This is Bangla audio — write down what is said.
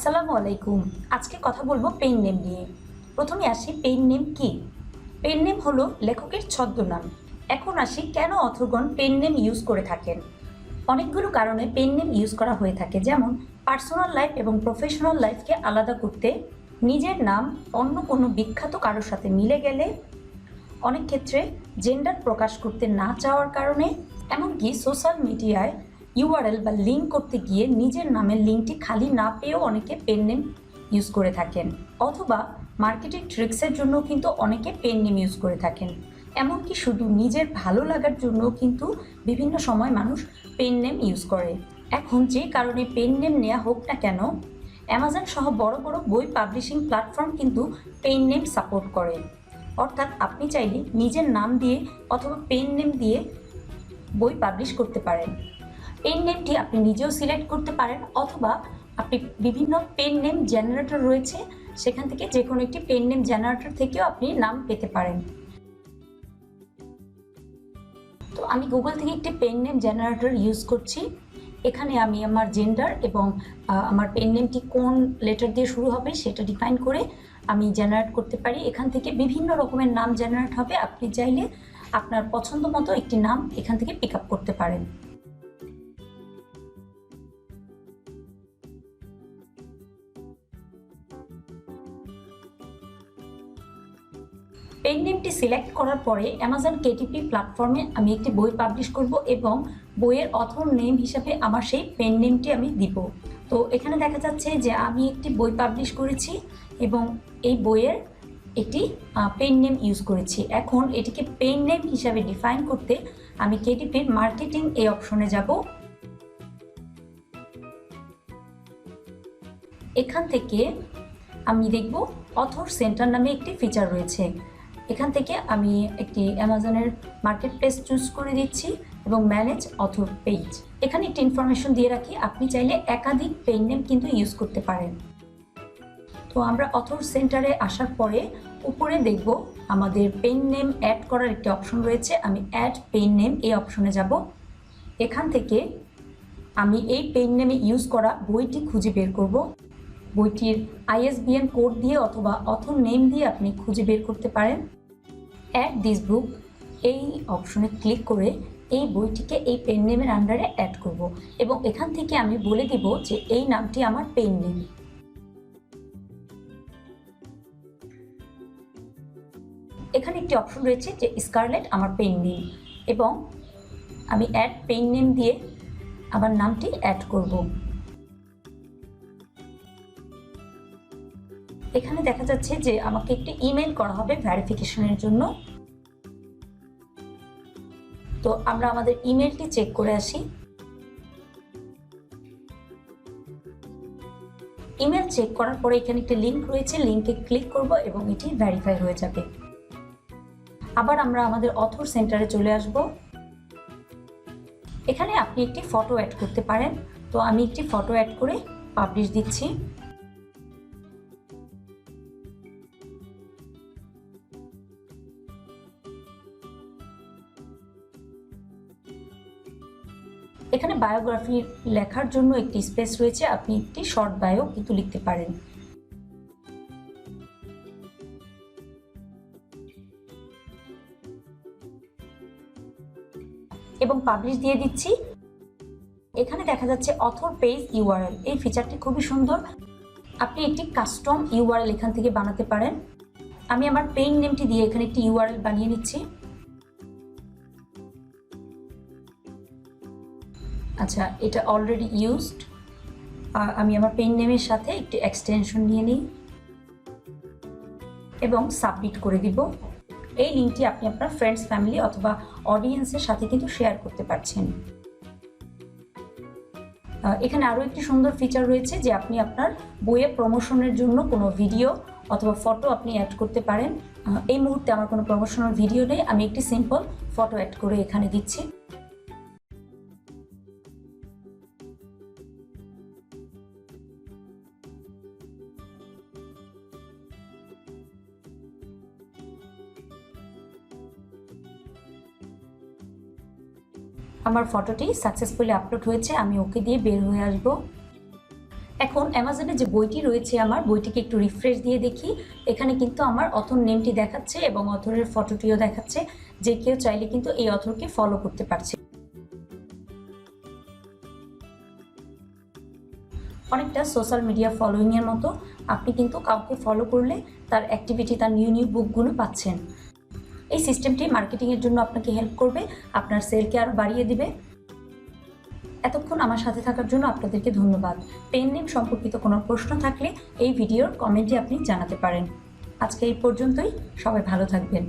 আসসালামু আলাইকুম। আজকে কথা বলবো পেন নেম নিয়ে। প্রথমে আসি পেন নেম কি। পেন নেম হলো লেখকের ছদ্মনাম। এখন আসি কেন অথরগণ পেন নেম ইউজ করে থাকেন। অনেকগুলো কারণে পেন নেম ইউজ করা হয়ে থাকে, যেমন পার্সোনাল লাইফ এবং প্রফেশনাল লাইফকে আলাদা করতে, নিজের নাম অন্য কোনো বিখ্যাত কারোর সাথে মিলে গেলে, অনেক ক্ষেত্রে জেন্ডার প্রকাশ করতে না চাওয়ার কারণে, এমনকি সোশ্যাল মিডিয়ায় ইউআরএল বা লিঙ্ক করতে গিয়ে নিজের নামের লিঙ্কটি খালি না পেয়েও অনেকে পেন নেম ইউজ করে থাকেন, অথবা মার্কেটিং ট্রিক্সের জন্য কিন্তু অনেকে পেন নেম ইউজ করে থাকেন। এমনকি শুধু নিজের ভালো লাগার জন্য কিন্তু বিভিন্ন সময় মানুষ পেন নেম ইউজ করে। এখন যে কারণে পেন নেম নেওয়া হোক না কেন, অ্যামাজন সহ বড় বড় বই পাবলিশিং প্ল্যাটফর্ম কিন্তু পেন নেম সাপোর্ট করে। অর্থাৎ আপনি চাইলে নিজের নাম দিয়ে অথবা পেন নেম দিয়ে বই পাবলিশ করতে পারেন। পেন নেমটি আপনি নিজেও সিলেক্ট করতে পারেন, অথবা আপনি বিভিন্ন পেন নেম জেনারেটর রয়েছে, সেখান থেকে যে কোনো একটি পেন নেম জেনারেটর থেকেও আপনি নাম পেতে পারেন। তো আমি গুগল থেকে একটি পেন নেম জেনারেটর ইউজ করছি। এখানে আমি আমার জেন্ডার এবং আমার পেন নেমটি কোন লেটার দিয়ে শুরু হবে সেটা ডিফাইন করে আমি জেনারেট করতে পারি। এখান থেকে বিভিন্ন রকমের নাম জেনারেট হবে। আপনি চাইলে আপনার পছন্দ মতো একটি নাম এখান থেকে পিক আপ করতে পারেন। পেন নেমটি সিলেক্ট করার পরে অ্যামাজন KDP প্ল্যাটফর্মে আমি একটি বই পাবলিশ করব এবং বইয়ের অথর নেম হিসাবে আমার সেই পেন নেমটি আমি দিব। তো এখানে দেখা যাচ্ছে যে আমি একটি বই পাবলিশ করেছি এবং এই বইয়ের একটি পেন নেম ইউজ করেছি। এখন এটিকে পেন নেম হিসাবে ডিফাইন করতে আমি KDPর মার্কেটিং এই অপশনে যাব। এখান থেকে আমি দেখব অথর সেন্টার নামে একটি ফিচার রয়েছে। এখান থেকে আমি একটি অ্যামাজনের মার্কেট প্লেস চুজ করে দিচ্ছি এবং ম্যানেজ অথর পেজ। এখানে একটি ইনফরমেশন দিয়ে রাখি, আপনি চাইলে একাধিক পেন নেম কিন্তু ইউজ করতে পারেন। তো আমরা অথর সেন্টারে আসার পরে উপরে দেখব আমাদের পেন নেম অ্যাড করার একটি অপশন রয়েছে। আমি অ্যাড পেন নেম এই অপশনে যাব। এখান থেকে আমি এই পেন নেমে ইউজ করা বইটি খুঁজে বের করব। বইটির ISBN কোড দিয়ে অথবা অথর নেম দিয়ে আপনি খুঁজে বের করতে পারেন। অ্যাড দিস বুক এই অপশনে ক্লিক করে এই বইটিকে এই পেন নেমের আন্ডারে অ্যাড করব এবং এখান থেকে আমি বলে দিব যে এই নামটি আমার পেন নেম। এখানে একটি অপশন রয়েছে যে স্কারলেট আমার পেন নেম, এবং আমি অ্যাড পেন নেম দিয়ে আমার নামটি অ্যাড করব। এখানে দেখা যাচ্ছে যে আমাকে একটি ইমেল করা হবে ভেরিফিকেশনের জন্য। তো আমরা আমাদের ইমেলটি চেক করে আসি। ইমেল চেক করার পরে এখানে একটি লিঙ্ক রয়েছে, লিঙ্কে ক্লিক করব এবং এটি ভেরিফাই হয়ে যাবে। আবার আমরা আমাদের অথর সেন্টারে চলে আসব। এখানে আপনি একটি ফটো অ্যাড করতে পারেন। তো আমি একটি ফটো অ্যাড করে পাবলিশ দিচ্ছি। এখানে বায়োগ্রাফি লেখার জন্য একটি স্পেস রয়েছে, আপনি একটি শর্ট বায়ো কিন্তু লিখতে পারেন। এবং পাবলিশ দিয়ে দিচ্ছি। এখানে দেখা যাচ্ছে অথর পেজ ইউআরএল, এই ফিচারটি খুবই সুন্দর। আপনি একটি কাস্টম ইউআরএল এখান থেকে বানাতে পারেন। আমি আমার পেন নেমটি দিয়ে এখানে একটি ইউআরএল বানিয়ে নিচ্ছি। আচ্ছা, এটা অলরেডি ইউজড। আমি আমার পেন নেমের সাথে একটি এক্সটেনশন নিয়ে নিই এবং সাবমিট করে দিব। এই লিঙ্কটি আপনি আপনার ফ্রেন্ডস, ফ্যামিলি অথবা অডিয়েন্সের সাথে কিন্তু শেয়ার করতে পারছেন। এখানে আরও একটি সুন্দর ফিচার রয়েছে যে আপনি আপনার বইয়ের প্রমোশনের জন্য কোনো ভিডিও অথবা ফটো আপনি অ্যাড করতে পারেন। এই মুহূর্তে আমার কোনো প্রমোশনাল ভিডিও নেই, আমি একটি সিম্পল ফটো অ্যাড করে এখানে দিচ্ছি। আমার ফটোটি সাকসেসফুলি আপলোড হয়েছে, আমি ওকে দিয়ে বের হয়ে আসব। এখন এখন অ্যামাজনে যে বইটি রয়েছে আমার বইটিকে একটু রিফ্রেশ দিয়ে দেখি। এখানে কিন্তু আমার অথর নেমটি দেখাচ্ছে এবং অথরের ফটোটিও দেখাচ্ছে, যে কেউ চাইলে কিন্তু এই অথরকে ফলো করতে পারছে। অনেকটা সোশ্যাল মিডিয়া ফলোয়িংয়ের মতো, আপনি কিন্তু কাউকে ফলো করলে তার অ্যাক্টিভিটি, তার নিউ নিউ বুকগুলো পাচ্ছেন। এই সিস্টেমটি মার্কেটিংয়ের জন্য আপনাকে হেল্প করবে, আপনার সেলকে আরও বাড়িয়ে দিবে। এতক্ষণ আমার সাথে থাকার জন্য আপনাদেরকে ধন্যবাদ। পেন নেম সম্পর্কিত কোনো প্রশ্ন থাকলে এই ভিডিওর কমেন্টে আপনি জানাতে পারেন। আজকে এই পর্যন্তই, সবাই ভালো থাকবেন।